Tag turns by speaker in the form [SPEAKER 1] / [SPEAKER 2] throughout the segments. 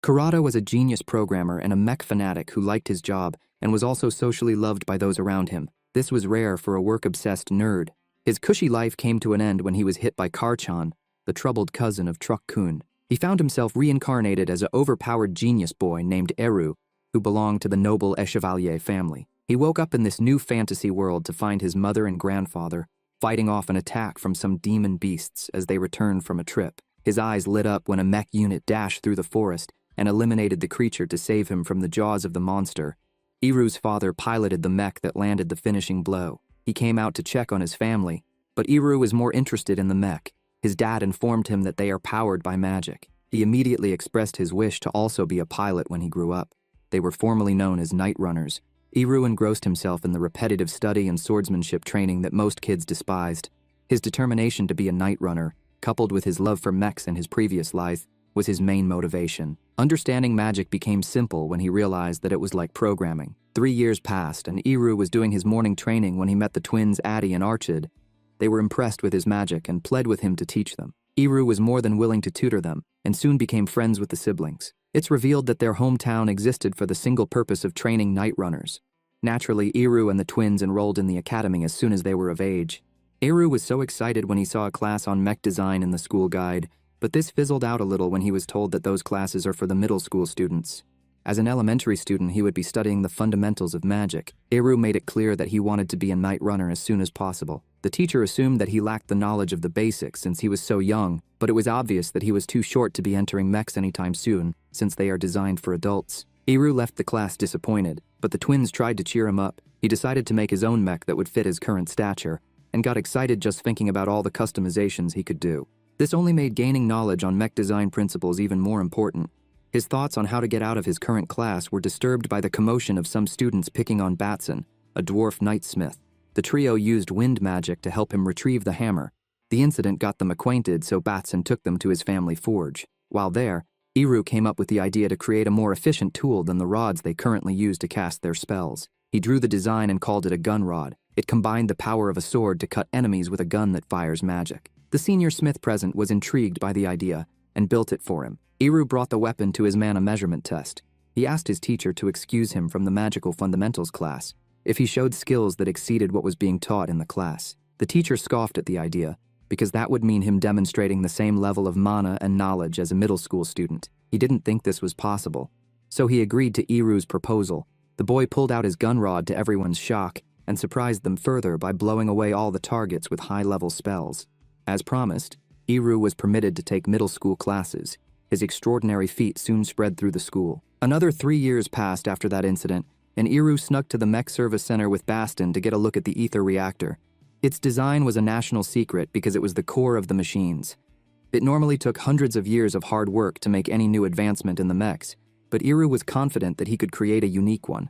[SPEAKER 1] Kurata was a genius programmer and a mech fanatic who liked his job and was also socially loved by those around him. This was rare for a work-obsessed nerd. His cushy life came to an end when he was hit by Karchan, the troubled cousin of Truck-kun. He found himself reincarnated as an overpowered genius boy named Eru, who belonged to the noble Echevalier family. He woke up in this new fantasy world to find his mother and grandfather fighting off an attack from some demon beasts as they returned from a trip. His eyes lit up when a mech unit dashed through the forest and eliminated the creature to save him from the jaws of the monster. Eru's father piloted the mech that landed the finishing blow. He came out to check on his family, but Eru was more interested in the mech. His dad informed him that they are powered by magic. He immediately expressed his wish to also be a pilot when he grew up. They were formerly known as night runners. Eru engrossed himself in the repetitive study and swordsmanship training that most kids despised. His determination to be a night runner, coupled with his love for mechs and his previous life, was his main motivation. Understanding magic became simple when he realized that it was like programming. 3 years passed, and Eru was doing his morning training when he met the twins Addy and Archid. They were impressed with his magic and pled with him to teach them. Eru was more than willing to tutor them, and soon became friends with the siblings. It's revealed that their hometown existed for the single purpose of training night runners. Naturally, Eru and the twins enrolled in the academy as soon as they were of age. Eru was so excited when he saw a class on mech design in the school guide, but this fizzled out a little when he was told that those classes are for the middle school students. As an elementary student, he would be studying the fundamentals of magic. Eru made it clear that he wanted to be a night runner as soon as possible. The teacher assumed that he lacked the knowledge of the basics since he was so young, but it was obvious that he was too short to be entering mechs anytime soon, since they are designed for adults. Eru left the class disappointed, but the twins tried to cheer him up. He decided to make his own mech that would fit his current stature, and got excited just thinking about all the customizations he could do. This only made gaining knowledge on mech design principles even more important. His thoughts on how to get out of his current class were disturbed by the commotion of some students picking on Batson, a dwarf knightsmith. The trio used wind magic to help him retrieve the hammer. The incident got them acquainted, so Batson took them to his family forge. While there, Eru came up with the idea to create a more efficient tool than the rods they currently use to cast their spells. He drew the design and called it a gun rod. It combined the power of a sword to cut enemies with a gun that fires magic. The senior smith present was intrigued by the idea and built it for him. Eru brought the weapon to his mana measurement test. He asked his teacher to excuse him from the magical fundamentals class if he showed skills that exceeded what was being taught in the class. The teacher scoffed at the idea, because that would mean him demonstrating the same level of mana and knowledge as a middle school student. He didn't think this was possible, so he agreed to Eru's proposal. The boy pulled out his gun rod to everyone's shock and surprised them further by blowing away all the targets with high-level spells. As promised, Eru was permitted to take middle school classes. His extraordinary feat soon spread through the school. Another 3 years passed after that incident, and Eru snuck to the mech service center with Baston to get a look at the ether reactor. Its design was a national secret because it was the core of the machines. It normally took hundreds of years of hard work to make any new advancement in the mechs, but Eru was confident that he could create a unique one.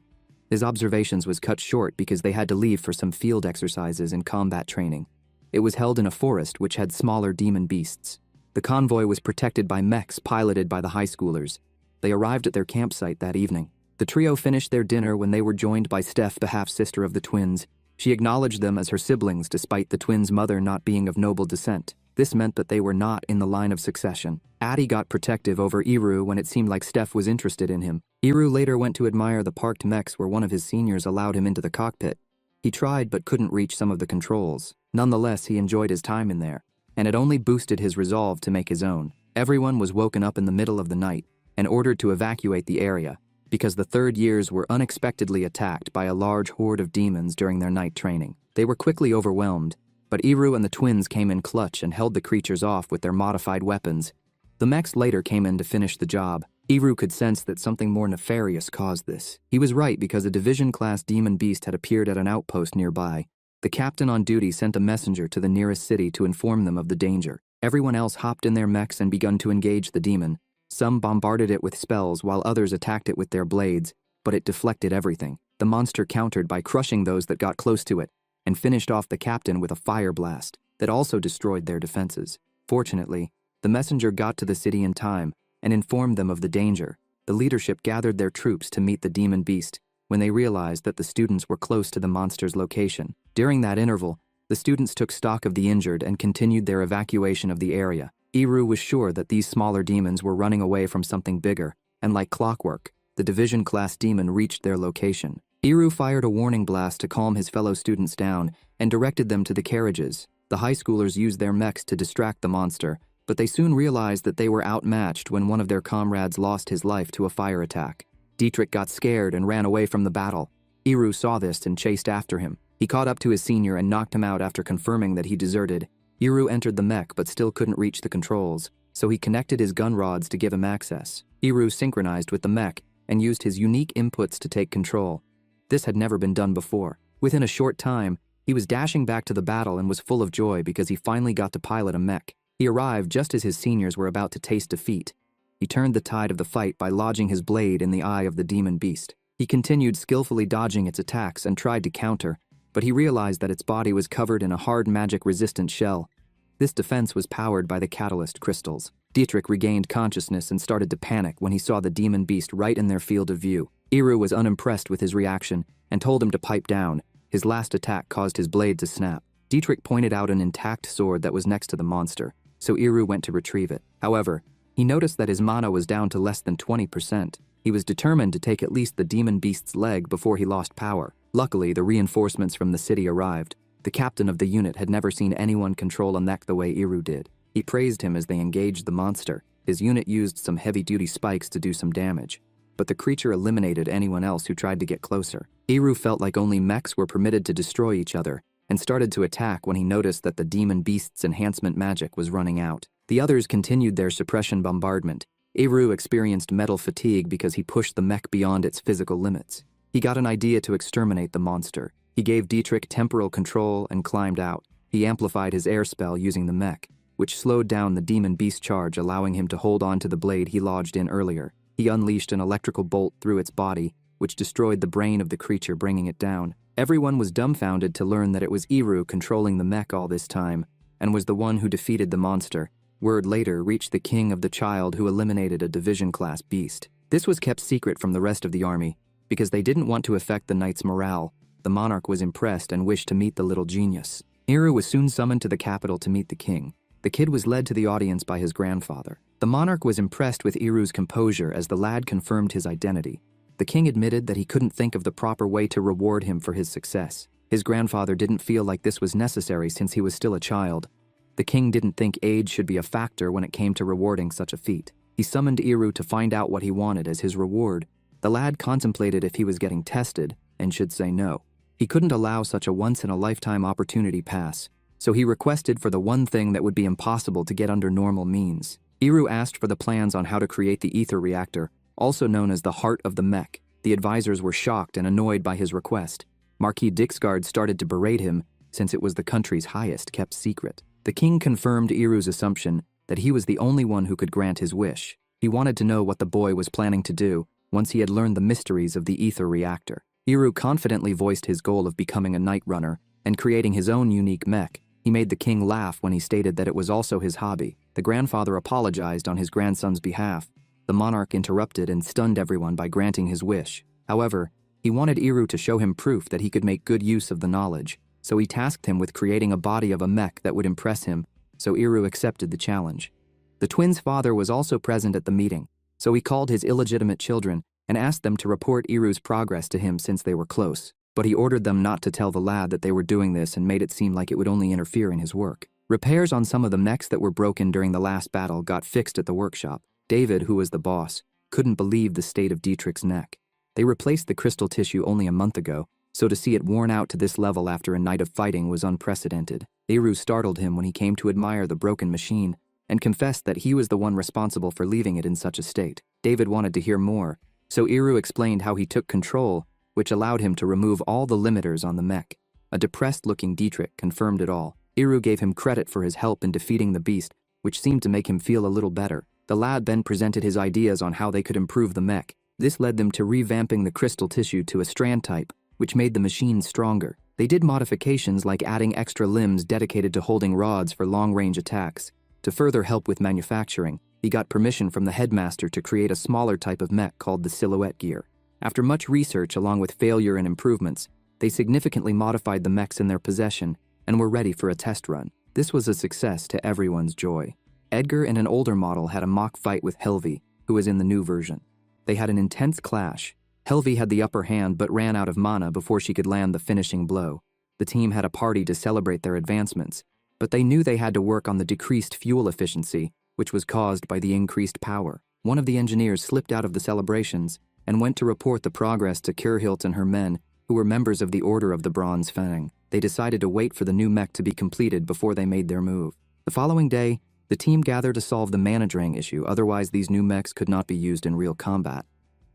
[SPEAKER 1] His observations was cut short because they had to leave for some field exercises and combat training. It was held in a forest which had smaller demon beasts. The convoy was protected by mechs piloted by the high schoolers. They arrived at their campsite that evening. The trio finished their dinner when they were joined by Steph, the half-sister of the twins. She acknowledged them as her siblings despite the twins' mother not being of noble descent. This meant that they were not in the line of succession. Addy got protective over Eru when it seemed like Steph was interested in him. Eru later went to admire the parked mechs where one of his seniors allowed him into the cockpit. He tried but couldn't reach some of the controls. Nonetheless, he enjoyed his time in there, and it only boosted his resolve to make his own. Everyone was woken up in the middle of the night and ordered to evacuate the area because the third years were unexpectedly attacked by a large horde of demons during their night training. They were quickly overwhelmed, but Eru and the twins came in clutch and held the creatures off with their modified weapons. The mechs later came in to finish the job. Eru could sense that something more nefarious caused this. He was right because a division-class demon beast had appeared at an outpost nearby. The captain on duty sent a messenger to the nearest city to inform them of the danger. Everyone else hopped in their mechs and begun to engage the demon. Some bombarded it with spells while others attacked it with their blades, but it deflected everything. The monster countered by crushing those that got close to it and finished off the captain with a fire blast that also destroyed their defenses. Fortunately, the messenger got to the city in time and informed them of the danger. The leadership gathered their troops to meet the demon beast when they realized that the students were close to the monster's location. During that interval, the students took stock of the injured and continued their evacuation of the area. Eru was sure that these smaller demons were running away from something bigger, and like clockwork, the Division-class demon reached their location. Iru fired a warning blast to calm his fellow students down and directed them to the carriages. The high schoolers used their mechs to distract the monster, but they soon realized that they were outmatched when one of their comrades lost his life to a fire attack. Dietrich got scared and ran away from the battle. Iru saw this and chased after him. He caught up to his senior and knocked him out after confirming that he deserted. Iru entered the mech but still couldn't reach the controls, so he connected his gun rods to give him access. Iru synchronized with the mech and used his unique inputs to take control. This had never been done before. Within a short time, he was dashing back to the battle and was full of joy because he finally got to pilot a mech. He arrived just as his seniors were about to taste defeat. He turned the tide of the fight by lodging his blade in the eye of the demon beast. He continued skillfully dodging its attacks and tried to counter, but he realized that its body was covered in a hard magic-resistant shell. This defense was powered by the catalyst crystals. Dietrich regained consciousness and started to panic when he saw the demon beast right in their field of view. Iru was unimpressed with his reaction and told him to pipe down. His last attack caused his blade to snap. Dietrich pointed out an intact sword that was next to the monster, so Iru went to retrieve it. However, he noticed that his mana was down to less than 20%. He was determined to take at least the demon beast's leg before he lost power. Luckily, the reinforcements from the city arrived. The captain of the unit had never seen anyone control a mech the way Iru did. He praised him as they engaged the monster. His unit used some heavy-duty spikes to do some damage, but the creature eliminated anyone else who tried to get closer. Iru felt like only mechs were permitted to destroy each other, and started to attack when he noticed that the demon beast's enhancement magic was running out. The others continued their suppression bombardment. Iru experienced metal fatigue because he pushed the mech beyond its physical limits. He got an idea to exterminate the monster. He gave Dietrich temporal control and climbed out. He amplified his air spell using the mech, which slowed down the demon beast charge, allowing him to hold on to the blade he lodged in earlier. He unleashed an electrical bolt through its body, which destroyed the brain of the creature, bringing it down. Everyone was dumbfounded to learn that it was Iru controlling the mech all this time, and was the one who defeated the monster. Word later reached the king of the child who eliminated a division-class beast. This was kept secret from the rest of the army, because they didn't want to affect the knight's morale. The monarch was impressed and wished to meet the little genius. Iru was soon summoned to the capital to meet the king. The kid was led to the audience by his grandfather. The monarch was impressed with Iru's composure as the lad confirmed his identity. The king admitted that he couldn't think of the proper way to reward him for his success. His grandfather didn't feel like this was necessary since he was still a child. The king didn't think age should be a factor when it came to rewarding such a feat. He summoned Iru to find out what he wanted as his reward. The lad contemplated if he was getting tested and should say no. He couldn't allow such a once-in-a-lifetime opportunity pass, so he requested for the one thing that would be impossible to get under normal means. Iru asked for the plans on how to create the ether reactor, also known as the heart of the mech. The advisors were shocked and annoyed by his request. Marquis Dixgard started to berate him since it was the country's highest kept secret. The king confirmed Iru's assumption that he was the only one who could grant his wish. He wanted to know what the boy was planning to do once he had learned the mysteries of the ether reactor. Iru confidently voiced his goal of becoming a night runner and creating his own unique mech. He made the king laugh when he stated that it was also his hobby. The grandfather apologized on his grandson's behalf. The monarch interrupted and stunned everyone by granting his wish. However, he wanted Iru to show him proof that he could make good use of the knowledge, so he tasked him with creating a body of a mech that would impress him, so Iru accepted the challenge. The twins' father was also present at the meeting, so he called his illegitimate children and asked them to report Iru's progress to him since they were close. But he ordered them not to tell the lad that they were doing this and made it seem like it would only interfere in his work. Repairs on some of the mechs that were broken during the last battle got fixed at the workshop. David, who was the boss, couldn't believe the state of Dietrich's neck. They replaced the crystal tissue only a month ago, so to see it worn out to this level after a night of fighting was unprecedented. Iru startled him when he came to admire the broken machine, and confessed that he was the one responsible for leaving it in such a state. David wanted to hear more, so Iru explained how he took control, which allowed him to remove all the limiters on the mech. A depressed-looking Dietrich confirmed it all. Iru gave him credit for his help in defeating the beast, which seemed to make him feel a little better. The lad then presented his ideas on how they could improve the mech. This led them to revamping the crystal tissue to a strand type, which made the machine stronger. They did modifications like adding extra limbs dedicated to holding rods for long-range attacks. To further help with manufacturing, he got permission from the headmaster to create a smaller type of mech called the silhouette gear. After much research along with failure and improvements, they significantly modified the mechs in their possession and were ready for a test run. This was a success to everyone's joy. Edgar in an older model had a mock fight with Helvi, who was in the new version. They had an intense clash. Helvi had the upper hand but ran out of mana before she could land the finishing blow. The team had a party to celebrate their advancements, but they knew they had to work on the decreased fuel efficiency, which was caused by the increased power. One of the engineers slipped out of the celebrations and went to report the progress to Kurhilt and her men, who were members of the Order of the Bronze Fang. They decided to wait for the new mech to be completed before they made their move. The following day, the team gathered to solve the mana drain issue, otherwise these new mechs could not be used in real combat.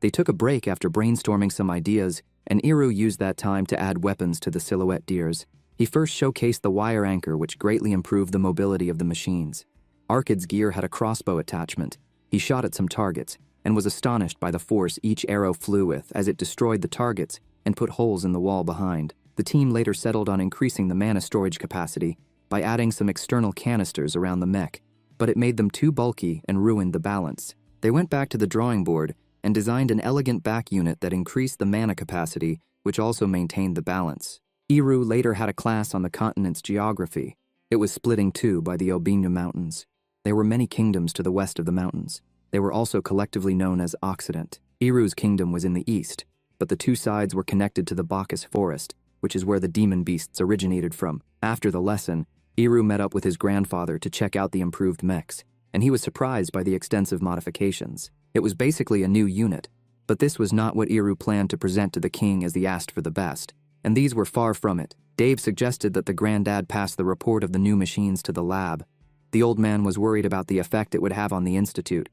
[SPEAKER 1] They took a break after brainstorming some ideas, and Iru used that time to add weapons to the silhouette deers. He first showcased the wire anchor, which greatly improved the mobility of the machines. Arkid's gear had a crossbow attachment. He shot at some targets, and was astonished by the force each arrow flew with as it destroyed the targets and put holes in the wall behind. The team later settled on increasing the mana storage capacity by adding some external canisters around the mech, but it made them too bulky and ruined the balance. They went back to the drawing board and designed an elegant back unit that increased the mana capacity, which also maintained the balance. Iru later had a class on the continent's geography. It was split in two by the Obinu Mountains. There were many kingdoms to the west of the mountains. They were also collectively known as Occident. Iru's kingdom was in the east, but the two sides were connected to the Bacchus Forest, which is where the demon beasts originated from. After the lesson, Iru met up with his grandfather to check out the improved mechs, and he was surprised by the extensive modifications. It was basically a new unit, but this was not what Iru planned to present to the king as he asked for the best, and these were far from it. Dave suggested that the granddad pass the report of the new machines to the lab. The old man was worried about the effect it would have on the institute.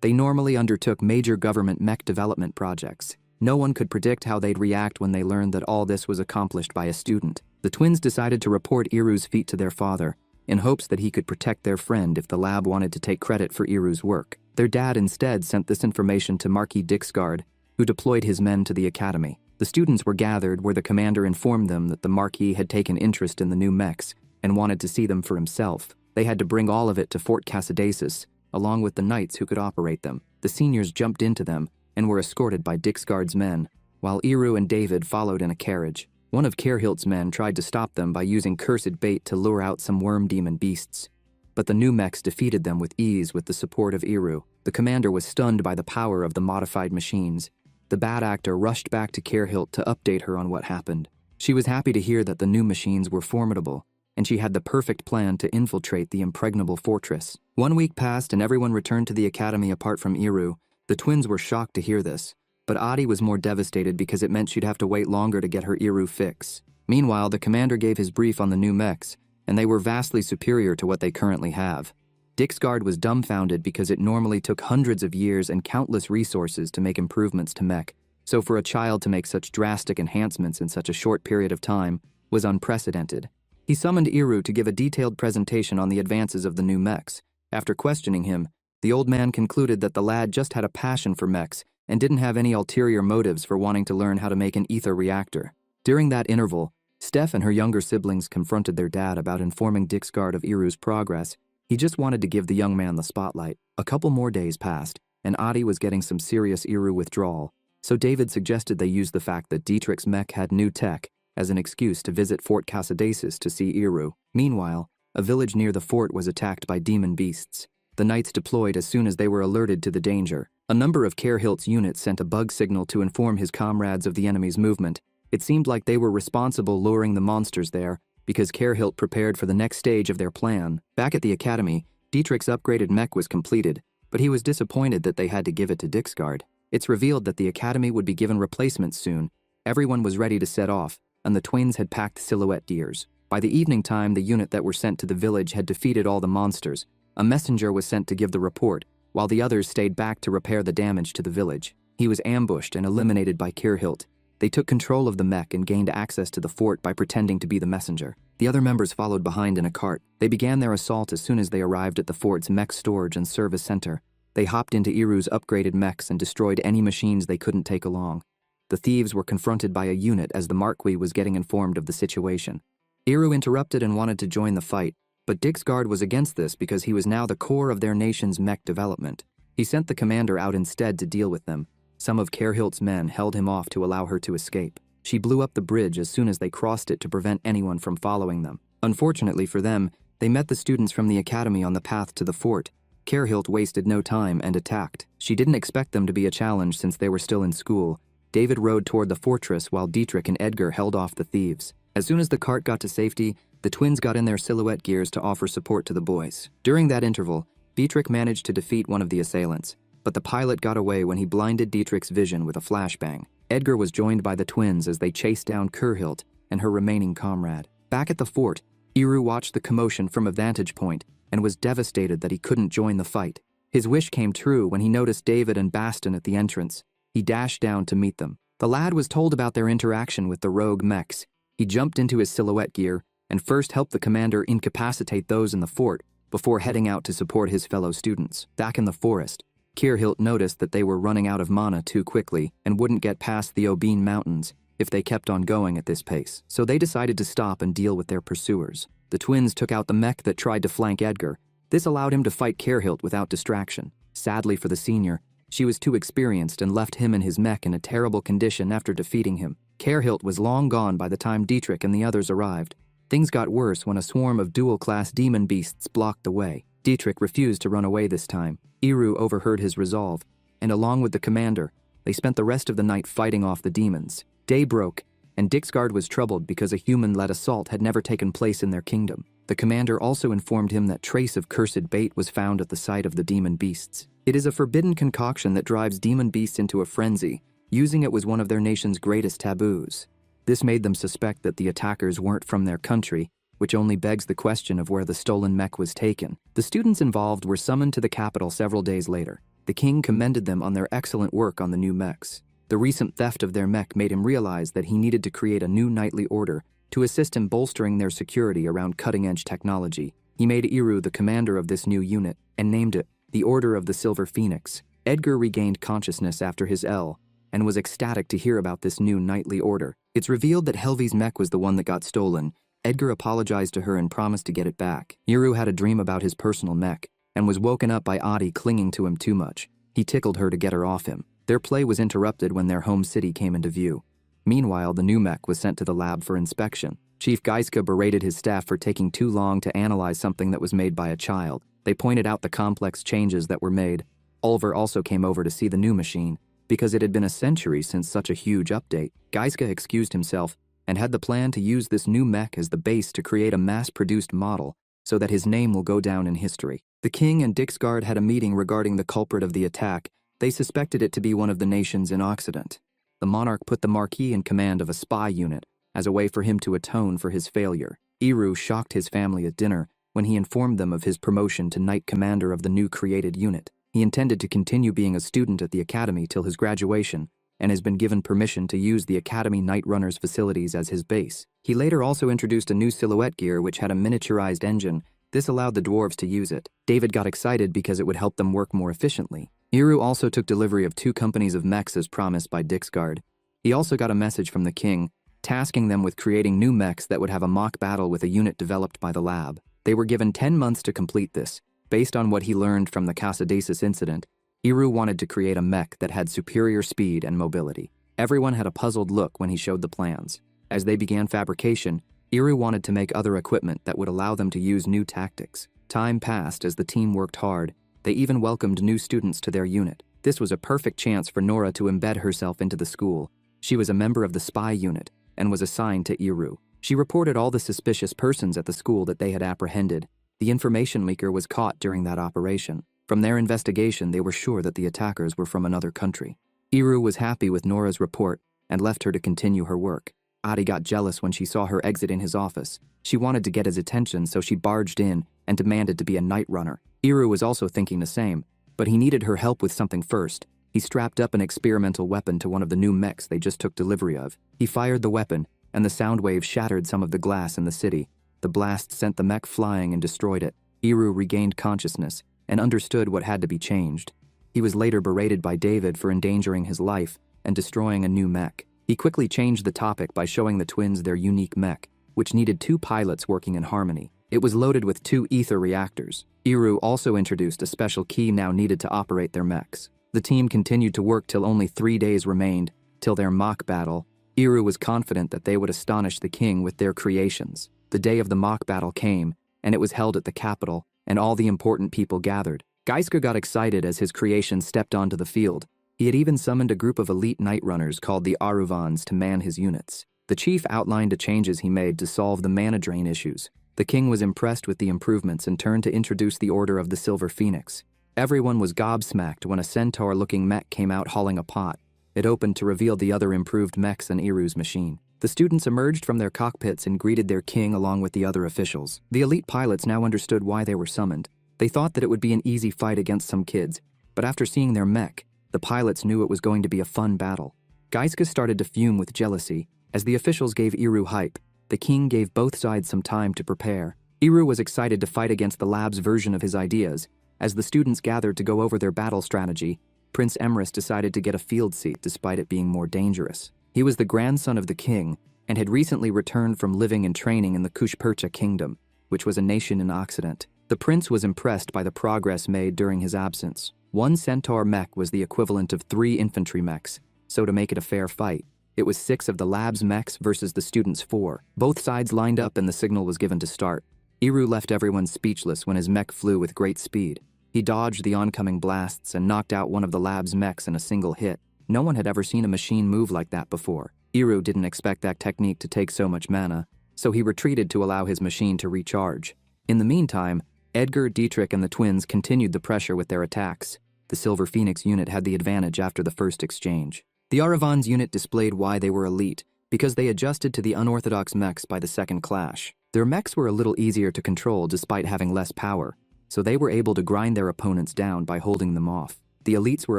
[SPEAKER 1] They normally undertook major government mech development projects. No one could predict how they'd react when they learned that all this was accomplished by a student. The twins decided to report Iru's feat to their father, in hopes that he could protect their friend if the lab wanted to take credit for Iru's work. Their dad instead sent this information to Marquis Dixgard, who deployed his men to the academy. The students were gathered where the commander informed them that the Marquis had taken interest in the new mechs and wanted to see them for himself. They had to bring all of it to Fort Cassidasis, along with the knights who could operate them. The seniors jumped into them and were escorted by Dixgard's men, while Iru and David followed in a carriage. One of Kurhilt's men tried to stop them by using cursed bait to lure out some worm demon beasts, but the new mechs defeated them with ease with the support of Iru. The commander was stunned by the power of the modified machines. The bad actor rushed back to Kurhilt to update her on what happened. She was happy to hear that the new machines were formidable, and she had the perfect plan to infiltrate the impregnable fortress. 1 week passed and everyone returned to the academy apart from Iru. The twins were shocked to hear this, but Adi was more devastated because it meant she'd have to wait longer to get her Iru fix. Meanwhile, the commander gave his brief on the new mechs, and they were vastly superior to what they currently have. Dixgard was dumbfounded because it normally took hundreds of years and countless resources to make improvements to mech, so for a child to make such drastic enhancements in such a short period of time was unprecedented. He summoned Iru to give a detailed presentation on the advances of the new mechs. After questioning him, the old man concluded that the lad just had a passion for mechs and didn't have any ulterior motives for wanting to learn how to make an ether reactor. During that interval, Steph and her younger siblings confronted their dad about informing Dixgard of Iru's progress. He just wanted to give the young man the spotlight. A couple more days passed, and Adi was getting some serious Iru withdrawal, so David suggested they use the fact that Dietrich's mech had new tech as an excuse to visit Fort Cassidasis to see Iru. Meanwhile, a village near the fort was attacked by demon beasts. The knights deployed as soon as they were alerted to the danger. A number of Kurhilt's units sent a bug signal to inform his comrades of the enemy's movement. It seemed like they were responsible luring the monsters there, because Kurhilt prepared for the next stage of their plan. Back at the academy, Dietrich's upgraded mech was completed, but he was disappointed that they had to give it to Dixgard. It's revealed that the academy would be given replacements soon. Everyone was ready to set off, and the twins had packed silhouette deers. By the evening time, the unit that were sent to the village had defeated all the monsters. A messenger was sent to give the report, while the others stayed back to repair the damage to the village. He was ambushed and eliminated by Kurhilt. They took control of the mech and gained access to the fort by pretending to be the messenger. The other members followed behind in a cart. They began their assault as soon as they arrived at the fort's mech storage and service center. They hopped into Iru's upgraded mechs and destroyed any machines they couldn't take along. The thieves were confronted by a unit as the Marquis was getting informed of the situation. Iru interrupted and wanted to join the fight, but Dixgard was against this because he was now the core of their nation's mech development. He sent the commander out instead to deal with them. Some of Kurhilt's men held him off to allow her to escape. She blew up the bridge as soon as they crossed it to prevent anyone from following them. Unfortunately for them, they met the students from the academy on the path to the fort. Kerhilt wasted no time and attacked. She didn't expect them to be a challenge since they were still in school. David rode toward the fortress while Dietrich and Edgar held off the thieves. As soon as the cart got to safety, the twins got in their silhouette gears to offer support to the boys. During that interval, Dietrich managed to defeat one of the assailants, but the pilot got away when he blinded Dietrich's vision with a flashbang. Edgar was joined by the twins as they chased down Kerhilt and her remaining comrade. Back at the fort, Iru watched the commotion from a vantage point and was devastated that he couldn't join the fight. His wish came true when he noticed David and Baston at the entrance. He dashed down to meet them. The lad was told about their interaction with the rogue mechs. He jumped into his silhouette gear and first helped the commander incapacitate those in the fort before heading out to support his fellow students. Back in the forest, Kerhilt noticed that they were running out of mana too quickly and wouldn't get past the Obene Mountains if they kept on going at this pace, so they decided to stop and deal with their pursuers. The twins took out the mech that tried to flank Edgar. This allowed him to fight Kerhilt without distraction. Sadly for the senior, she was too experienced and left him and his mech in a terrible condition after defeating him. Kerhilt was long gone by the time Dietrich and the others arrived. Things got worse when a swarm of dual-class demon beasts blocked the way. Dietrich refused to run away this time. Iru overheard his resolve, and along with the commander, they spent the rest of the night fighting off the demons. Day broke, and Dixgard was troubled because a human-led assault had never taken place in their kingdom. The commander also informed him that trace of cursed bait was found at the site of the demon beasts. It is a forbidden concoction that drives demon beasts into a frenzy. Using it was one of their nation's greatest taboos. This made them suspect that the attackers weren't from their country, which only begs the question of where the stolen mech was taken. The students involved were summoned to the capital several days later. The king commended them on their excellent work on the new mechs. The recent theft of their mech made him realize that he needed to create a new knightly order to assist in bolstering their security around cutting-edge technology. He made Iru the commander of this new unit and named it the Order of the Silver Phoenix. Edgar regained consciousness after his L and was ecstatic to hear about this new knightly order. It's revealed that Helvi's mech was the one that got stolen. Edgar apologized to her and promised to get it back. Iru had a dream about his personal mech and was woken up by Adi clinging to him too much. He tickled her to get her off him. Their play was interrupted when their home city came into view. Meanwhile, the new mech was sent to the lab for inspection. Chief Geiska berated his staff for taking too long to analyze something that was made by a child. They pointed out the complex changes that were made. Ulver also came over to see the new machine, because it had been a century since such a huge update. Geiska excused himself and had the plan to use this new mech as the base to create a mass-produced model so that his name will go down in history. The king and Dixgard had a meeting regarding the culprit of the attack. They suspected it to be one of the nations in Occident. The monarch put the Marquis in command of a spy unit as a way for him to atone for his failure. Iru shocked his family at dinner when he informed them of his promotion to Knight Commander of the new created unit. He intended to continue being a student at the academy till his graduation and has been given permission to use the Academy Night Runner's facilities as his base. He later also introduced a new silhouette gear which had a miniaturized engine. This allowed the dwarves to use it. David got excited because it would help them work more efficiently. Iru also took delivery of 2 companies of mechs as promised by Dixgard. He also got a message from the king, tasking them with creating new mechs that would have a mock battle with a unit developed by the lab. They were given 10 months to complete this. Based on what he learned from the Casadesius incident, Iru wanted to create a mech that had superior speed and mobility. Everyone had a puzzled look when he showed the plans. As they began fabrication, Iru wanted to make other equipment that would allow them to use new tactics. Time passed as the team worked hard. They even welcomed new students to their unit. This was a perfect chance for Nora to embed herself into the school. She was a member of the spy unit and was assigned to Iru. She reported all the suspicious persons at the school that they had apprehended. The information leaker was caught during that operation. From their investigation, they were sure that the attackers were from another country. Iru was happy with Nora's report and left her to continue her work. Adi got jealous when she saw her exit in his office. She wanted to get his attention, so she barged in and demanded to be a night runner. Iru was also thinking the same, but he needed her help with something first. He strapped up an experimental weapon to one of the new mechs they just took delivery of. He fired the weapon, and the sound wave shattered some of the glass in the city. The blast sent the mech flying and destroyed it. Iru regained consciousness and understood what had to be changed. He was later berated by David for endangering his life and destroying a new mech. He quickly changed the topic by showing the twins their unique mech, which needed 2 pilots working in harmony. It was loaded with 2 ether reactors. Iru also introduced a special key now needed to operate their mechs. The team continued to work till only 3 days remained, till their mock battle. Iru was confident that they would astonish the king with their creations. The day of the mock battle came, and it was held at the capital, and all the important people gathered. Geiska got excited as his creation stepped onto the field. He had even summoned a group of elite night runners called the Aruvans to man his units. The chief outlined the changes he made to solve the mana drain issues. The king was impressed with the improvements and turned to introduce the Order of the Silver Phoenix. Everyone was gobsmacked when a centaur-looking mech came out hauling a pot. It opened to reveal the other improved mechs in Iru's machine. The students emerged from their cockpits and greeted their king along with the other officials. The elite pilots now understood why they were summoned. They thought that it would be an easy fight against some kids, but after seeing their mech, the pilots knew it was going to be a fun battle. Geiska started to fume with jealousy. As the officials gave Iru hype, the king gave both sides some time to prepare. Iru was excited to fight against the lab's version of his ideas. As the students gathered to go over their battle strategy, Prince Emrys decided to get a field seat despite it being more dangerous. He was the grandson of the king and had recently returned from living and training in the Kushpercha kingdom, which was a nation in Occident. The prince was impressed by the progress made during his absence. One centaur mech was the equivalent of 3 infantry mechs, so to make it a fair fight, it was 6 of the lab's mechs versus the students' 4. Both sides lined up and the signal was given to start. Iru left everyone speechless when his mech flew with great speed. He dodged the oncoming blasts and knocked out one of the lab's mechs in a single hit. No one had ever seen a machine move like that before. Iru didn't expect that technique to take so much mana, so he retreated to allow his machine to recharge. In the meantime, Edgar, Dietrich, and the twins continued the pressure with their attacks. The Silver Phoenix unit had the advantage after the first exchange. The Aravan's unit displayed why they were elite, because they adjusted to the unorthodox mechs by the second clash. Their mechs were a little easier to control despite having less power, so they were able to grind their opponents down by holding them off. The elites were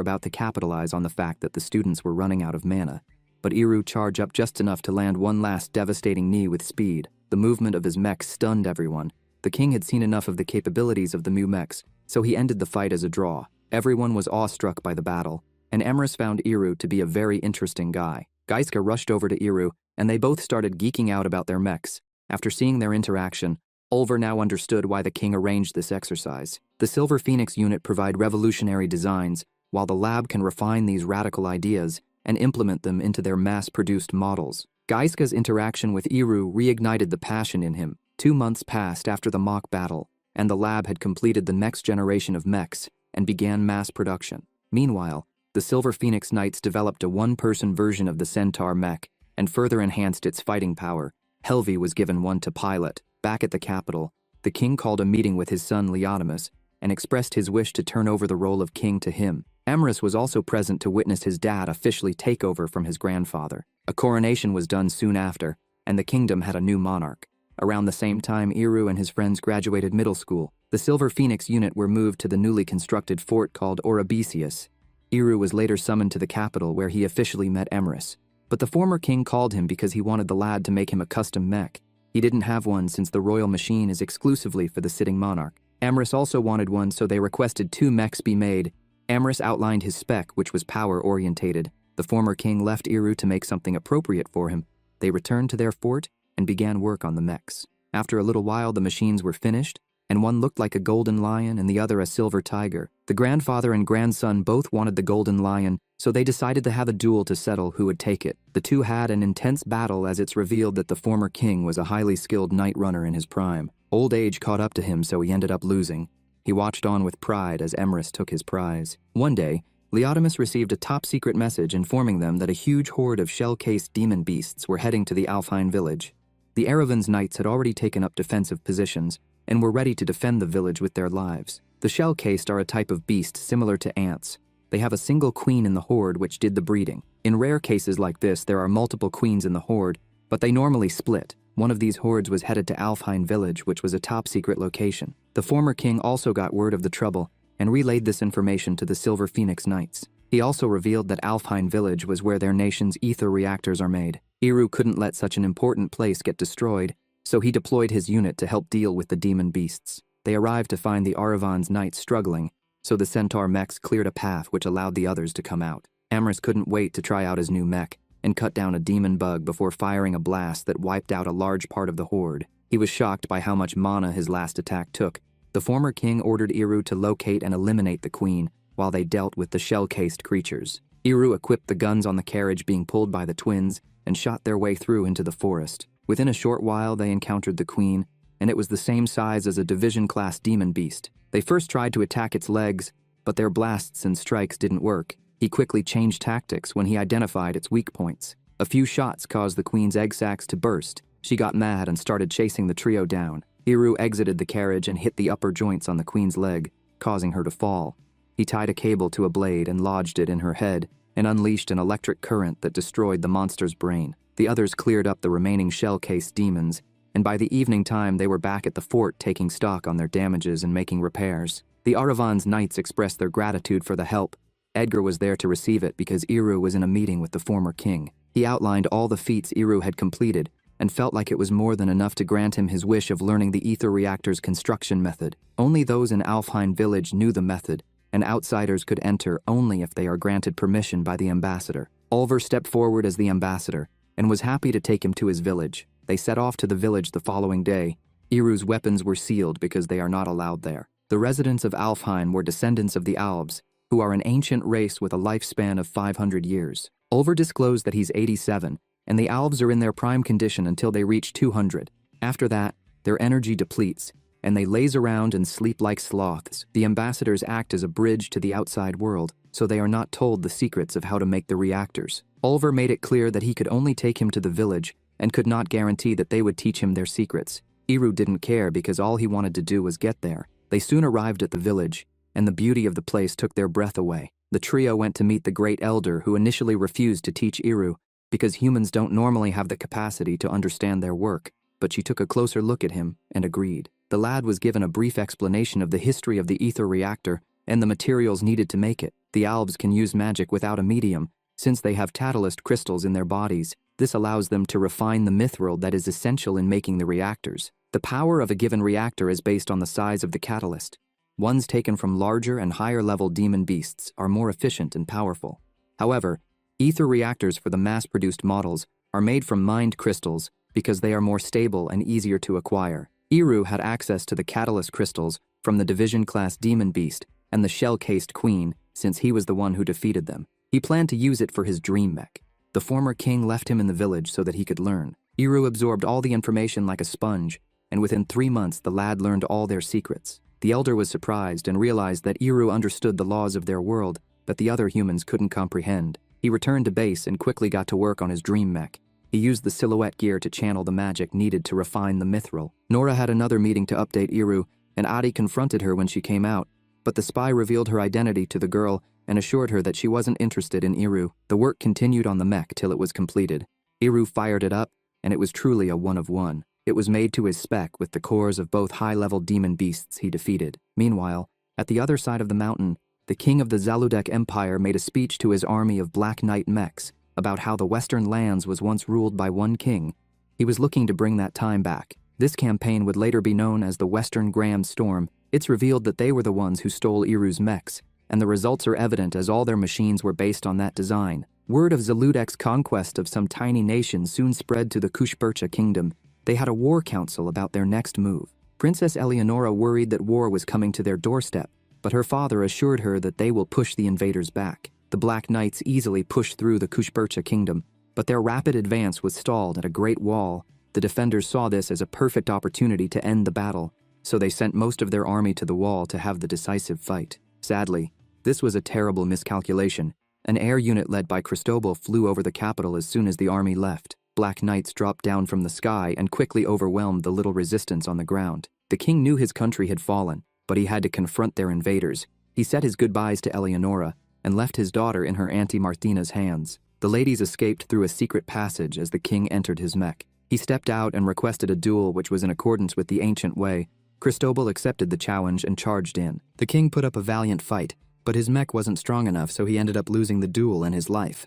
[SPEAKER 1] about to capitalize on the fact that the students were running out of mana, but Iru charged up just enough to land one last devastating knee with speed. The movement of his mechs stunned everyone. The king had seen enough of the capabilities of the new mechs, so he ended the fight as a draw. Everyone was awestruck by the battle, and Emrys found Iru to be a very interesting guy. Geiska rushed over to Iru, and they both started geeking out about their mechs. After seeing their interaction, Ulver now understood why the king arranged this exercise. The Silver Phoenix unit provide revolutionary designs, while the lab can refine these radical ideas and implement them into their mass-produced models. Geiska's interaction with Iru reignited the passion in him. 2 months passed after the mock battle, and the lab had completed the next generation of mechs and began mass production. Meanwhile, the Silver Phoenix Knights developed a one-person version of the Centaur mech and further enhanced its fighting power. Helvi was given one to pilot. Back at the capital, the king called a meeting with his son Leotimus and expressed his wish to turn over the role of king to him. Emrys was also present to witness his dad officially take over from his grandfather. A coronation was done soon after, and the kingdom had a new monarch. Around the same time, Iru and his friends graduated middle school. The Silver Phoenix unit were moved to the newly constructed fort called Orabesius. Iru was later summoned to the capital where he officially met Emrys. But the former king called him because he wanted the lad to make him a custom mech. He didn't have one since the royal machine is exclusively for the sitting monarch. Emrys also wanted one, so they requested 2 mechs be made. Emrys outlined his spec, which was power-orientated. The former king left Iru to make something appropriate for him. They returned to their fort and began work on the mechs. After a little while, the machines were finished, and one looked like a golden lion and the other a silver tiger. The grandfather and grandson both wanted the golden lion, so they decided to have a duel to settle who would take it. The two had an intense battle as it's revealed that the former king was a highly skilled night runner in his prime. Old age caught up to him, so he ended up losing. He watched on with pride as Emrys took his prize. One day, Leotimus received a top-secret message informing them that a huge horde of shell-cased demon beasts were heading to the Alfheim village. The Erevan's knights had already taken up defensive positions and were ready to defend the village with their lives. The shell-cased are a type of beast similar to ants. They have a single queen in the horde which did the breeding. In rare cases like this, there are multiple queens in the horde, but they normally split. One of these hordes was headed to Alfheim village, which was a top-secret location. The former king also got word of the trouble and relayed this information to the Silver Phoenix Knights. He also revealed that Alfheim village was where their nation's ether reactors are made. Iru couldn't let such an important place get destroyed, so he deployed his unit to help deal with the demon beasts. They arrived to find the Aravan's knights struggling, so the centaur mechs cleared a path which allowed the others to come out. Emrys couldn't wait to try out his new mech and cut down a demon bug before firing a blast that wiped out a large part of the horde. He was shocked by how much mana his last attack took. The former king ordered Iru to locate and eliminate the queen while they dealt with the shell-cased creatures. Iru equipped the guns on the carriage being pulled by the twins and shot their way through into the forest. Within a short while, they encountered the queen and it was the same size as a division-class demon beast. They first tried to attack its legs, but their blasts and strikes didn't work. He quickly changed tactics when he identified its weak points. A few shots caused the queen's egg sacs to burst. She got mad and started chasing the trio down. Iru exited the carriage and hit the upper joints on the queen's leg, causing her to fall. He tied a cable to a blade and lodged it in her head and unleashed an electric current that destroyed the monster's brain. The others cleared up the remaining shell-cased demons, and by the evening time they were back at the fort taking stock on their damages and making repairs. The Aravan's knights expressed their gratitude for the help. Edgar was there to receive it because Iru was in a meeting with the former king. He outlined all the feats Iru had completed and felt like it was more than enough to grant him his wish of learning the ether reactor's construction method. Only those in Alfheim village knew the method, and outsiders could enter only if they are granted permission by the ambassador. Ulver stepped forward as the ambassador and was happy to take him to his village. They set off to the village the following day. Iru's weapons were sealed because they are not allowed there. The residents of Alfheim were descendants of the Albs, who are an ancient race with a lifespan of 500 years. Ulver disclosed that he's 87, and the Albs are in their prime condition until they reach 200. After that, their energy depletes, and they laze around and sleep like sloths. The ambassadors act as a bridge to the outside world, so they are not told the secrets of how to make the reactors. Ulver made it clear that he could only take him to the village and could not guarantee that they would teach him their secrets. Iru didn't care because all he wanted to do was get there. They soon arrived at the village, and the beauty of the place took their breath away. The trio went to meet the Great Elder, who initially refused to teach Iru because humans don't normally have the capacity to understand their work, but she took a closer look at him and agreed. The lad was given a brief explanation of the history of the ether reactor and the materials needed to make it. The Albs can use magic without a medium, since they have catalyst crystals in their bodies. This allows them to refine the mithril that is essential in making the reactors. The power of a given reactor is based on the size of the catalyst. Ones taken from larger and higher-level demon beasts are more efficient and powerful. However, ether reactors for the mass-produced models are made from mined crystals because they are more stable and easier to acquire. Iru had access to the catalyst crystals from the division-class demon beast and the shell-cased queen since he was the one who defeated them. He planned to use it for his dream mech. The former king left him in the village so that he could learn. Iru absorbed all the information like a sponge, and within 3 months the lad learned all their secrets. The elder was surprised and realized that Iru understood the laws of their world that the other humans couldn't comprehend. He returned to base and quickly got to work on his dream mech. He used the silhouette gear to channel the magic needed to refine the mithril. Nora had another meeting to update Iru, and Adi confronted her when she came out, but the spy revealed her identity to the girl and assured her that she wasn't interested in Iru. The work continued on the mech till it was completed. Iru fired it up, and it was truly a one of one. It was made to his spec with the cores of both high-level demon beasts he defeated. Meanwhile, at the other side of the mountain, the king of the Zaludek Empire made a speech to his army of Black Knight mechs about how the Western lands was once ruled by one king. He was looking to bring that time back. This campaign would later be known as the Western Grand Storm. It's revealed that they were the ones who stole Iru's mechs, and the results are evident as all their machines were based on that design. Word of Zaludek's conquest of some tiny nation soon spread to the Kushpercha kingdom. They had a war council about their next move. Princess Eleonora worried that war was coming to their doorstep, but her father assured her that they will push the invaders back. The Black Knights easily pushed through the Kushpercha kingdom, but their rapid advance was stalled at a great wall. The defenders saw this as a perfect opportunity to end the battle, so they sent most of their army to the wall to have the decisive fight. Sadly, this was a terrible miscalculation. An air unit led by Cristobal flew over the capital as soon as the army left. Black Knights dropped down from the sky and quickly overwhelmed the little resistance on the ground. The king knew his country had fallen, but he had to confront their invaders. He said his goodbyes to Eleonora and left his daughter in her Auntie Martina's hands. The ladies escaped through a secret passage as the king entered his mech. He stepped out and requested a duel which was in accordance with the ancient way. Cristobal accepted the challenge and charged in. The king put up a valiant fight, but his mech wasn't strong enough, so he ended up losing the duel and his life.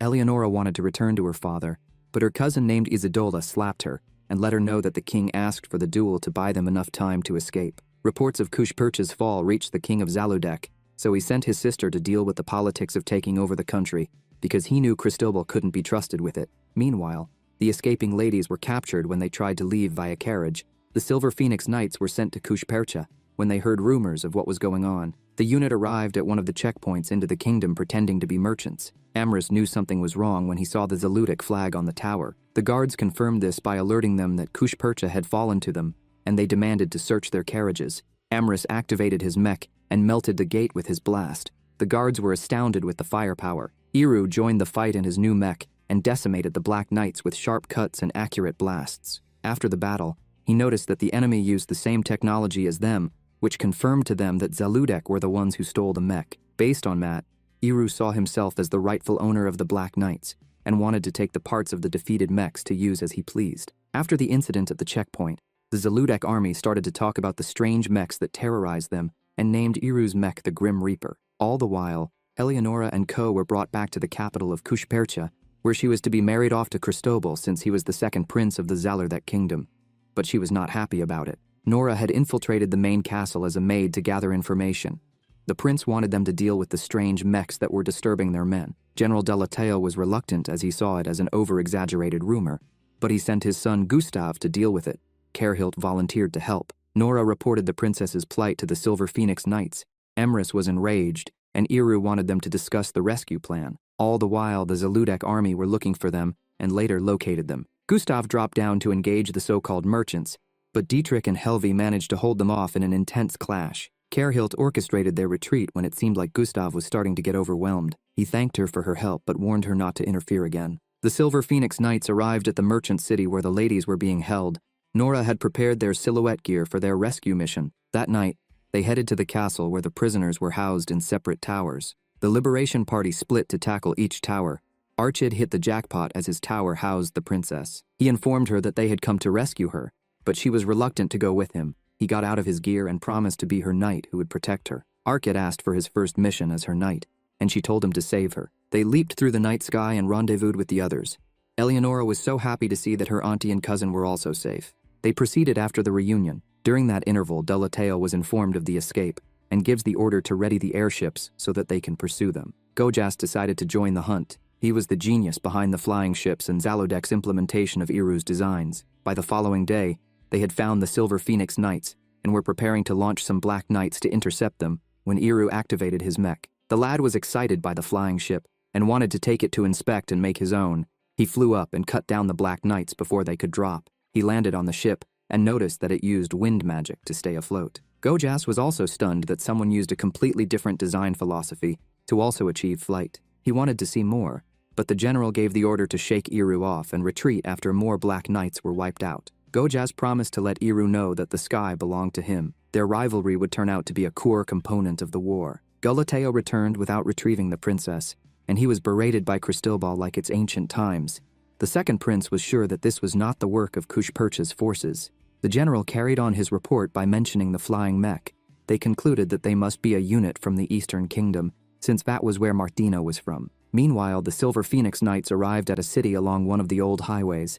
[SPEAKER 1] Eleonora wanted to return to her father, but her cousin named Isidora slapped her and let her know that the king asked for the duel to buy them enough time to escape. Reports of Kushpercha's fall reached the king of Zaludek, so he sent his sister to deal with the politics of taking over the country, because he knew Cristobal couldn't be trusted with it. Meanwhile, the escaping ladies were captured when they tried to leave via carriage. The Silver Phoenix Knights were sent to Kushpercha when they heard rumors of what was going on. The unit arrived at one of the checkpoints into the kingdom pretending to be merchants. Amrus knew something was wrong when he saw the Zaludek flag on the tower. The guards confirmed this by alerting them that Kushpercha had fallen to them, and they demanded to search their carriages. Amrys activated his mech and melted the gate with his blast. The guards were astounded with the firepower. Iru joined the fight in his new mech and decimated the Black Knights with sharp cuts and accurate blasts. After the battle, he noticed that the enemy used the same technology as them, which confirmed to them that Zaludek were the ones who stole the mech. Based on that, Iru saw himself as the rightful owner of the Black Knights and wanted to take the parts of the defeated mechs to use as he pleased. After the incident at the checkpoint, the Zaludek army started to talk about the strange mechs that terrorized them and named Iru's mech the Grim Reaper. All the while, Eleonora and Co. were brought back to the capital of Kushpercha, where she was to be married off to Cristobal since he was the second prince of the Zalurdek kingdom. But she was not happy about it. Nora had infiltrated the main castle as a maid to gather information. The prince wanted them to deal with the strange mechs that were disturbing their men. General Delateo was reluctant as he saw it as an over-exaggerated rumor, but he sent his son Gustav to deal with it. Kerhilt volunteered to help. Nora reported the princess's plight to the Silver Phoenix Knights. Emrys was enraged, and Iru wanted them to discuss the rescue plan. All the while, the Zaludek army were looking for them and later located them. Gustav dropped down to engage the so-called merchants, but Dietrich and Helvi managed to hold them off in an intense clash. Kerhilt orchestrated their retreat when it seemed like Gustav was starting to get overwhelmed. He thanked her for her help but warned her not to interfere again. The Silver Phoenix Knights arrived at the merchant city where the ladies were being held. Nora had prepared their silhouette gear for their rescue mission. That night, they headed to the castle where the prisoners were housed in separate towers. The Liberation Party split to tackle each tower. Archid hit the jackpot as his tower housed the princess. He informed her that they had come to rescue her, but she was reluctant to go with him. He got out of his gear and promised to be her knight who would protect her. Archid asked for his first mission as her knight, and she told him to save her. They leaped through the night sky and rendezvoused with the others. Eleonora was so happy to see that her auntie and cousin were also safe. They proceeded after the reunion. During that interval, Delateo was informed of the escape and gives the order to ready the airships so that they can pursue them. Gojas decided to join the hunt. He was the genius behind the flying ships and Zaludek's implementation of Iru's designs. By the following day, they had found the Silver Phoenix Knights and were preparing to launch some Black Knights to intercept them when Iru activated his mech. The lad was excited by the flying ship and wanted to take it to inspect and make his own. He flew up and cut down the Black Knights before they could drop. He landed on the ship and noticed that it used wind magic to stay afloat. Gojas was also stunned that someone used a completely different design philosophy to also achieve flight. He wanted to see more, but the general gave the order to shake Iru off and retreat after more Black Knights were wiped out. Gojas promised to let Iru know that the sky belonged to him. Their rivalry would turn out to be a core component of the war. Galateo returned without retrieving the princess, and he was berated by Cristobal like its ancient times. The second prince was sure that this was not the work of Kushpercha's forces. The general carried on his report by mentioning the flying mech. They concluded that they must be a unit from the Eastern Kingdom, since that was where Martina was from. Meanwhile, the Silver Phoenix Knights arrived at a city along one of the old highways.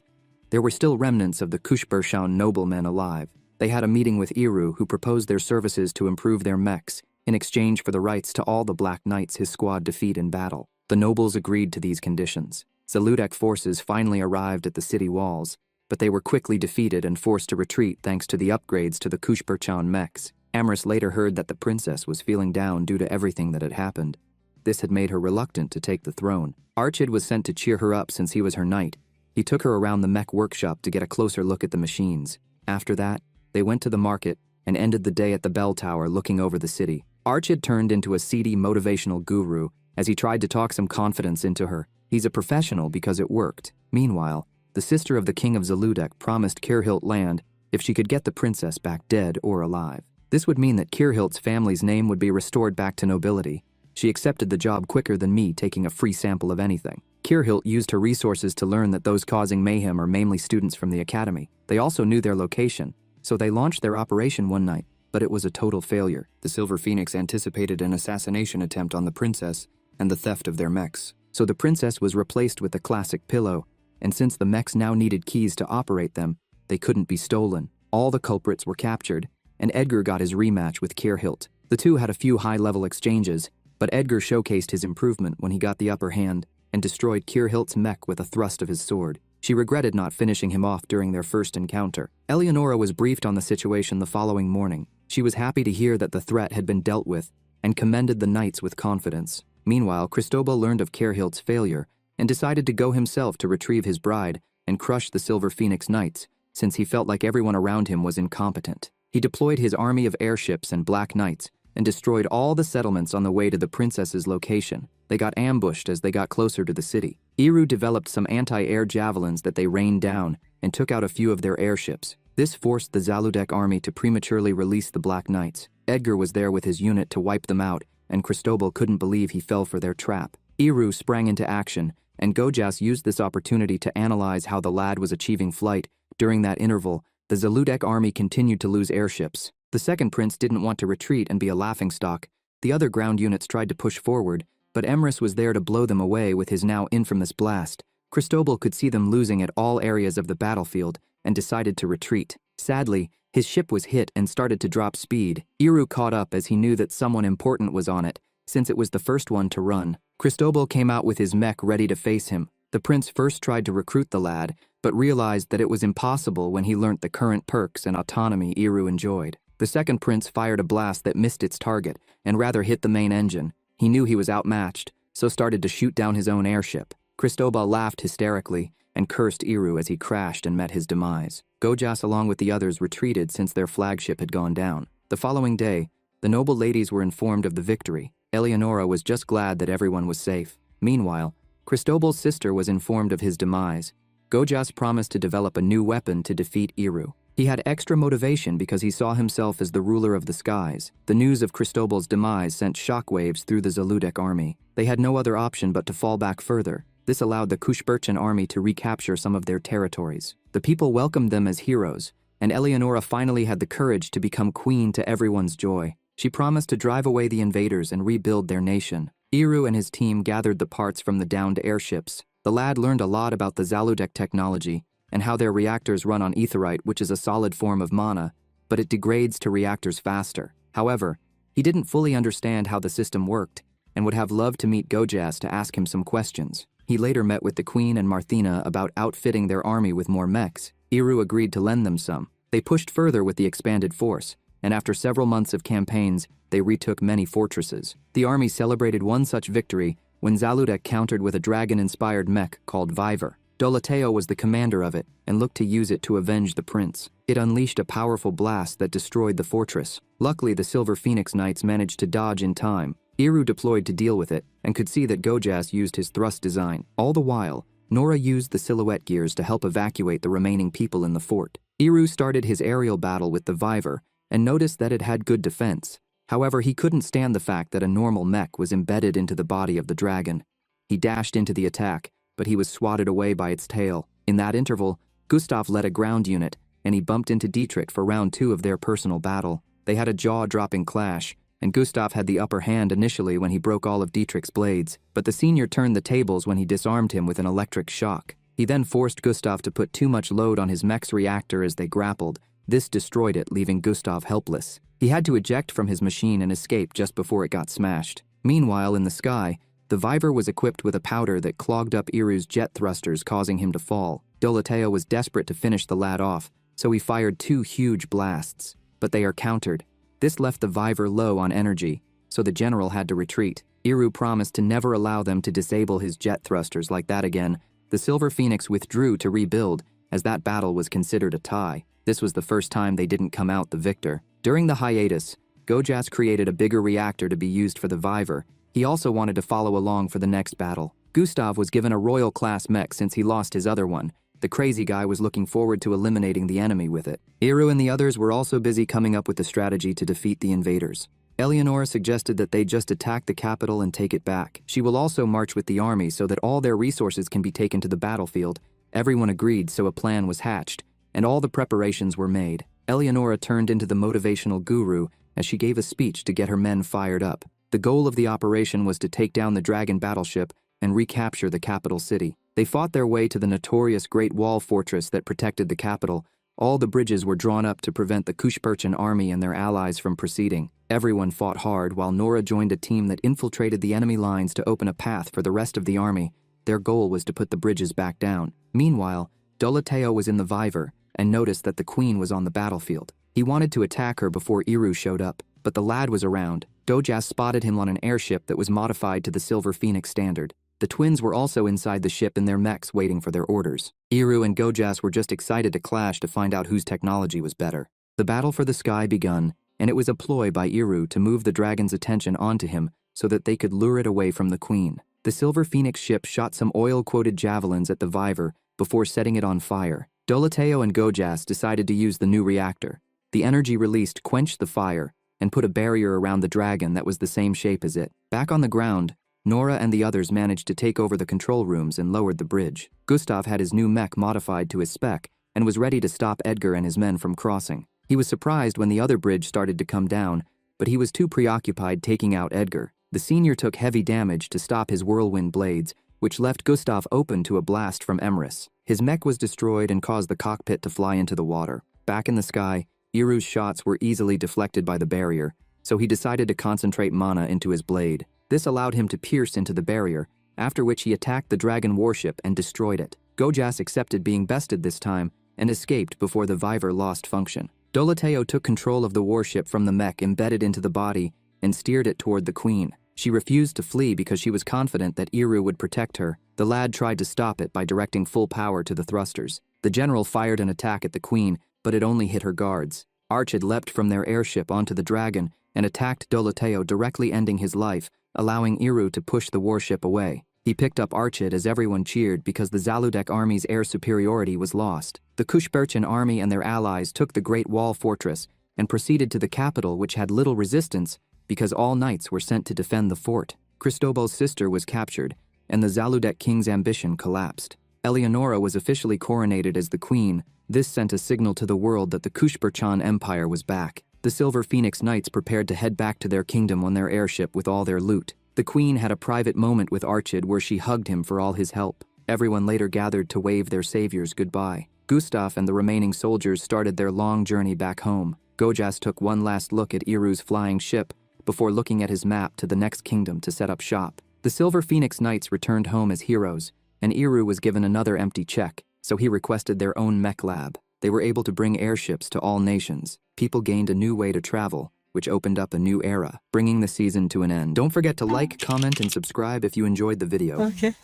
[SPEAKER 1] There were still remnants of the Kushperchan noblemen alive. They had a meeting with Iru, who proposed their services to improve their mechs in exchange for the rights to all the Black Knights his squad defeat in battle. The nobles agreed to these conditions. Zaludek forces finally arrived at the city walls, but they were quickly defeated and forced to retreat thanks to the upgrades to the Kushperchan mechs. Amrys later heard that the princess was feeling down due to everything that had happened. This had made her reluctant to take the throne. Archid was sent to cheer her up since he was her knight. He took her around the mech workshop to get a closer look at the machines. After that, they went to the market and ended the day at the bell tower looking over the city. Archid turned into a seedy motivational guru as he tried to talk some confidence into her. He's a professional because it worked. Meanwhile, the sister of the king of Zaludek promised Kirhilt land if she could get the princess back dead or alive. This would mean that Kirhilt's family's name would be restored back to nobility. She accepted the job quicker than me taking a free sample of anything. Kirhilt used her resources to learn that those causing mayhem are mainly students from the academy. They also knew their location, so they launched their operation one night, but it was a total failure. The Silver Phoenix anticipated an assassination attempt on the princess and the theft of their mechs. So the princess was replaced with the classic pillow, and since the mechs now needed keys to operate them, they couldn't be stolen. All the culprits were captured, and Edgar got his rematch with Kirhilt. The two had a few high-level exchanges, but Edgar showcased his improvement when he got the upper hand and destroyed Kirhilt's mech with a thrust of his sword. She regretted not finishing him off during their first encounter. Eleonora was briefed on the situation the following morning. She was happy to hear that the threat had been dealt with and commended the knights with confidence. Meanwhile, Cristobal learned of Kirhilt's failure and decided to go himself to retrieve his bride and crush the Silver Phoenix Knights, since he felt like everyone around him was incompetent. He deployed his army of airships and black knights and destroyed all the settlements on the way to the princess's location. They got ambushed as they got closer to the city. Iru developed some anti-air javelins that they rained down and took out a few of their airships. This forced the Zaludek army to prematurely release the Black Knights. Edgar was there with his unit to wipe them out, and Cristobal couldn't believe he fell for their trap. Iru sprang into action, and Gojas used this opportunity to analyze how the lad was achieving flight. During that interval, the Zaludek army continued to lose airships. The second prince didn't want to retreat and be a laughingstock. The other ground units tried to push forward, but Emrys was there to blow them away with his now infamous blast. Cristobal could see them losing at all areas of the battlefield and decided to retreat. Sadly, his ship was hit and started to drop speed. Iru caught up as he knew that someone important was on it, since it was the first one to run. Cristobal came out with his meck ready to face him. The prince first tried to recruit the lad, but realized that it was impossible when he learnt the current perks and autonomy Iru enjoyed. The second prince fired a blast that missed its target and rather hit the main engine. He knew he was outmatched, so started to shoot down his own airship. Cristobal laughed hysterically and cursed Iru as he crashed and met his demise. Gojas along with the others retreated since their flagship had gone down. The following day, the noble ladies were informed of the victory. Eleonora was just glad that everyone was safe. Meanwhile, Cristobal's sister was informed of his demise. Gojas promised to develop a new weapon to defeat Iru. He had extra motivation because he saw himself as the ruler of the skies. The news of Cristobal's demise sent shockwaves through the Zaludek army. They had no other option but to fall back further. This allowed the Kushberchen army to recapture some of their territories. The people welcomed them as heroes, and Eleonora finally had the courage to become queen to everyone's joy. She promised to drive away the invaders and rebuild their nation. Iru and his team gathered the parts from the downed airships. The lad learned a lot about the Zaludek technology and how their reactors run on aetherite, which is a solid form of mana, but it degrades to reactors faster. However, he didn't fully understand how the system worked and would have loved to meet Gojas to ask him some questions. He later met with the Queen and Marthina about outfitting their army with more mechs. Iru agreed to lend them some. They pushed further with the expanded force, and after several months of campaigns, they retook many fortresses. The army celebrated one such victory when Zaludek countered with a dragon-inspired mech called Viver. Dolateo was the commander of it and looked to use it to avenge the prince. It unleashed a powerful blast that destroyed the fortress. Luckily, the Silver Phoenix Knights managed to dodge in time. Iru deployed to deal with it and could see that Gojas used his thrust design. All the while, Nora used the silhouette gears to help evacuate the remaining people in the fort. Iru started his aerial battle with the Viver and noticed that it had good defense. However, he couldn't stand the fact that a normal mech was embedded into the body of the dragon. He dashed into the attack, but he was swatted away by its tail. In that interval, Gustav led a ground unit, and he bumped into Dietrich for round 2 of their personal battle. They had a jaw-dropping clash, and Gustav had the upper hand initially when he broke all of Dietrich's blades, but the senior turned the tables when he disarmed him with an electric shock. He then forced Gustav to put too much load on his mech's reactor as they grappled. This destroyed it, leaving Gustav helpless. He had to eject from his machine and escape just before it got smashed. Meanwhile, in the sky, the Viver was equipped with a powder that clogged up Iru's jet thrusters, causing him to fall. Dolateo was desperate to finish the lad off, so he fired 2 huge blasts, but they are countered. This left the Viver low on energy, so the general had to retreat. Iru promised to never allow them to disable his jet thrusters like that again. The Silver Phoenix withdrew to rebuild, as that battle was considered a tie. This was the first time they didn't come out the victor. During the hiatus, Gojas created a bigger reactor to be used for the Viver. He also wanted to follow along for the next battle. Gustav was given a royal-class mech since he lost his other one. The crazy guy was looking forward to eliminating the enemy with it. Iru and the others were also busy coming up with a strategy to defeat the invaders. Eleonora suggested that they just attack the capital and take it back. She will also march with the army so that all their resources can be taken to the battlefield. Everyone agreed, so a plan was hatched, and all the preparations were made. Eleonora turned into the motivational guru as she gave a speech to get her men fired up. The goal of the operation was to take down the dragon battleship and recapture the capital city. They fought their way to the notorious Great Wall Fortress that protected the capital. All the bridges were drawn up to prevent the Kushperchen army and their allies from proceeding. Everyone fought hard while Nora joined a team that infiltrated the enemy lines to open a path for the rest of the army. Their goal was to put the bridges back down. Meanwhile, Dolateo was in the Viver and noticed that the queen was on the battlefield. He wanted to attack her before Iru showed up, but the lad was around. Gojas spotted him on an airship that was modified to the Silver Phoenix standard. The twins were also inside the ship in their mechs waiting for their orders. Iru and Gojas were just excited to clash to find out whose technology was better. The battle for the sky begun, and it was a ploy by Iru to move the dragon's attention onto him so that they could lure it away from the queen. The Silver Phoenix ship shot some oil-coated javelins at the Viver before setting it on fire. Dolateo and Gojas decided to use the new reactor. The energy released quenched the fire and put a barrier around the dragon that was the same shape as it. Back on the ground, Nora and the others managed to take over the control rooms and lowered the bridge. Gustav had his new mech modified to his spec and was ready to stop Edgar and his men from crossing. He was surprised when the other bridge started to come down, but he was too preoccupied taking out Edgar. The senior took heavy damage to stop his whirlwind blades, which left Gustav open to a blast from Emrys. His mech was destroyed and caused the cockpit to fly into the water. Back in the sky, Iru's shots were easily deflected by the barrier, so he decided to concentrate mana into his blade. This allowed him to pierce into the barrier, after which he attacked the dragon warship and destroyed it. Gojas accepted being bested this time and escaped before the Viver lost function. Dolateo took control of the warship from the mech embedded into the body and steered it toward the queen. She refused to flee because she was confident that Iru would protect her. The lad tried to stop it by directing full power to the thrusters. The general fired an attack at the queen, but it only hit her guards. Archid leapt from their airship onto the dragon and attacked Dolateo, directly ending his life, allowing Iru to push the warship away. He picked up Archid as everyone cheered because the Zaludek army's air superiority was lost. The Kushberchen army and their allies took the Great Wall Fortress and proceeded to the capital, which had little resistance because all knights were sent to defend the fort. Cristobal's sister was captured, and the Zaludek king's ambition collapsed. Eleonora was officially coronated as the queen. This sent a signal to the world that the Kushberchan Empire was back. The Silver Phoenix Knights prepared to head back to their kingdom on their airship with all their loot. The queen had a private moment with Archid where she hugged him for all his help. Everyone later gathered to wave their saviors goodbye. Gustav and the remaining soldiers started their long journey back home. Gojas took one last look at Iru's flying ship before looking at his map to the next kingdom to set up shop. The Silver Phoenix Knights returned home as heroes, and Iru was given another empty check, so he requested their own mech lab. They were able to bring airships to all nations. People gained a new way to travel, which opened up a new era, bringing the season to an end. Don't forget to like, comment, and subscribe if you enjoyed the video.
[SPEAKER 2] Okay.